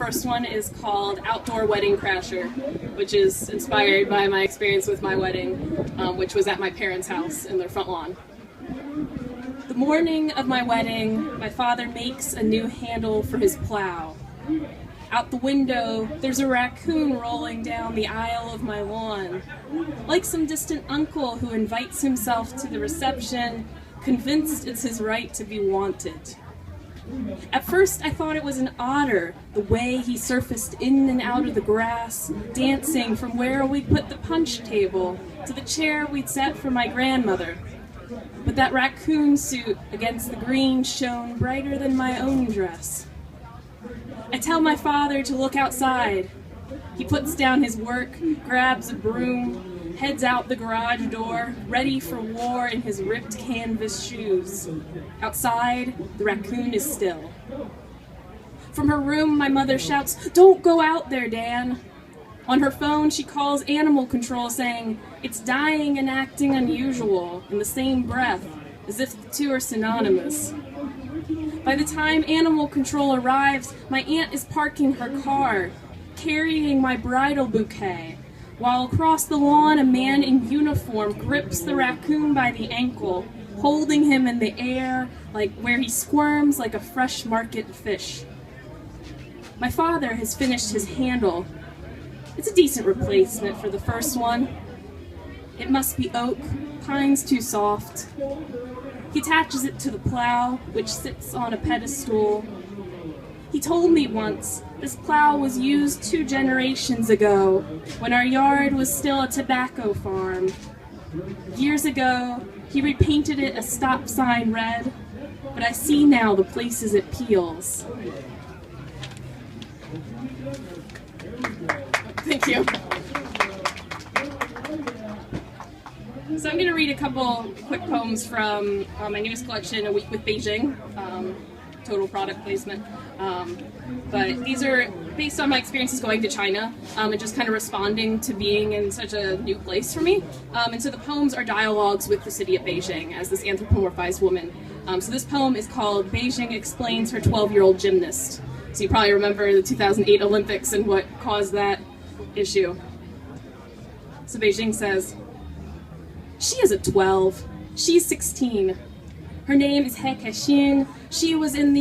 first one is called Outdoor Wedding Crasher, which is inspired by my experience with my wedding, which was at my parents' house in their front lawn. The morning of my wedding, my father makes a new handle for his plow. Out the window, there's a raccoon rolling down the aisle of my lawn, like some distant uncle who invites himself to the reception, convinced it's his right to be wanted. At first, I thought it was an otter, the way he surfaced in and out of the grass, dancing from where we'd put the punch table to the chair we'd set for my grandmother. But that raccoon suit against the green shone brighter than my own dress. I tell my father to look outside. He puts down his work, grabs a broom, heads out the garage door, ready for war in his ripped canvas shoes. Outside, the raccoon is still. From her room, my mother shouts, "Don't go out there, Dan." On her phone, she calls animal control saying, "It's dying and acting unusual," in the same breath, as if the two are synonymous. By the time animal control arrives, my aunt is parking her car, carrying my bridal bouquet, while across the lawn a man in uniform grips the raccoon by the ankle, holding him in the air, like where he squirms like a fresh market fish. My father has finished his handle. It's a decent replacement for the first one. It must be oak, pine's too soft. He attaches it to the plow, which sits on a pedestal. He told me once this plow was used 2 generations ago, when our yard was still a tobacco farm. Years ago, he repainted it a stop sign red, but I see now the places it peels. Thank you. So I'm going to read a couple quick poems from my newest collection, A Week with Beijing, total product placement. But these are based on my experiences going to China and just kind of responding to being in such a new place for me. And so the poems are dialogues with the city of Beijing as this anthropomorphized woman. So this poem is called Beijing Explains Her 12-Year-Old Gymnast. So you probably remember the 2008 Olympics and what caused that issue. So Beijing says, "She isn't 12, she's 16. Her name is He Kexin. She was in the